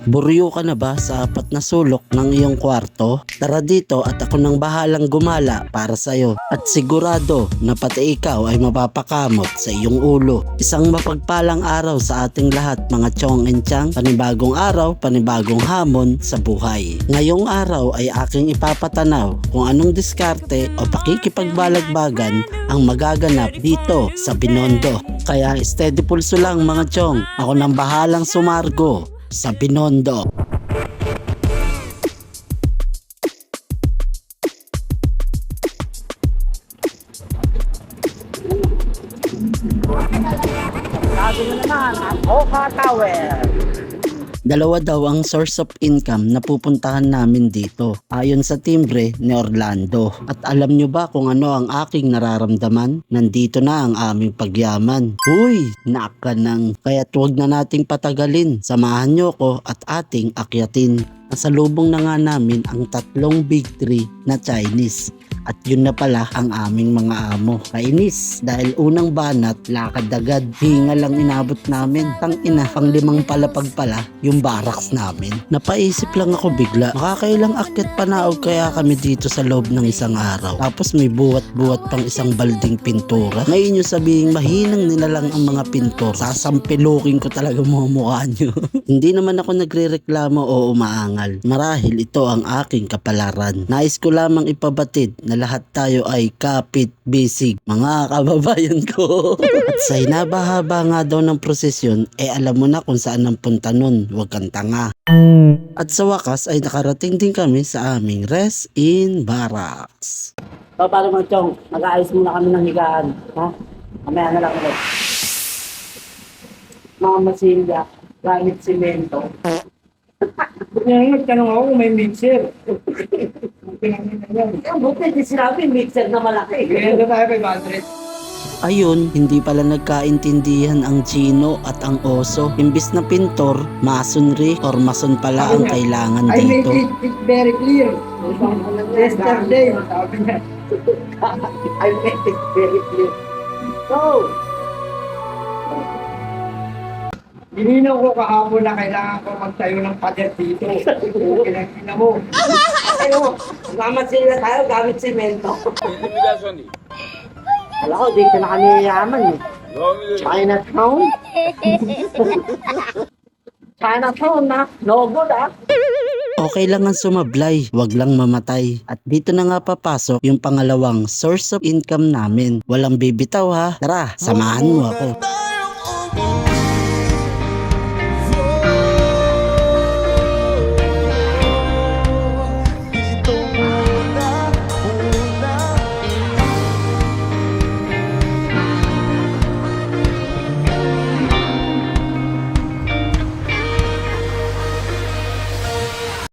Buryo ka na ba sa apat na sulok ng iyong kwarto? Tara dito at ako nang bahalang gumala para sa'yo. At sigurado na pati ikaw ay mapapakamot sa iyong ulo. Isang mapagpalang araw sa ating lahat mga chong and chang. Panibagong araw, panibagong hamon sa buhay. Ngayong araw ay aking ipapatanaw kung anong diskarte o pakikipagbalagbagan ang magaganap dito sa Binondo. Kaya steady pulso lang mga chong. Ako nang bahalang sumargo sa Binondo. Sabi mo naman, ang Oka Tower. Dalawa daw ang source of income na pupuntahan namin dito ayon sa timbre ni Orlando. At alam nyo ba kung ano ang aking nararamdaman? Nandito na ang aming pagyaman. Uy, nakanang. Kaya't huwag na nating patagalin. Samahan nyo ko at ating akyatin. Nasalubong na nga namin ang tatlong big three na Chinese. At yun na pala ang aming mga amo. Kainis dahil unang banat, lakad agad. Hinga lang inabot namin. Tangina, pang limang palapag pala yung barracks namin. Napaisip lang ako bigla. Makakailang akyat panaog kaya kami dito sa loob ng isang araw. Tapos may buwat-buwat pang isang balding pintura. Ngayon yung sabihin mahinang nilalang ang mga pintor. Sasampilukin ko talaga mga mukha nyo. Hindi naman ako nagrereklamo o umaangal. Marahil ito ang aking kapalaran. Nais ko lamang ipabatid na lahat tayo ay kapit bisig mga kababayan ko. At sa hinabahaba nga daw ng prosesyon alam mo na kung saan ang punta nun, huwag kang tanga. At sa wakas ay nakarating din kami sa aming rest in barracks. So, paano mga chong? Mag-aayos muna kami ng higaan. Ha? Mamaya na lang ulit. Mga masilya, gamit simento. Ngayon, tanong ako kung may mixer. Buti di sinabi, mixer na malaki. Kaya na tayo 500. Ayun, hindi pala nagkaintindihan ang Chino at ang Oso. Imbis na pintor, masonry or mason pala ang kailangan I make dito. it very clear. Yesterday, sabi niya. I make it very clear. So, Gininaw ko kahapon na kailangan ko magtayo ng pader dito. Kinakina mo. ano, mamasilya tayo, gamit simento. Wala ko, dito na kami yaman eh. Chinatown? Chinatown na, no good ah. Okay lang ang sumablay, wag lang mamatay. At dito na nga papasok yung pangalawang source of income namin. Walang bibitaw ha. Tara, samahan mo ako.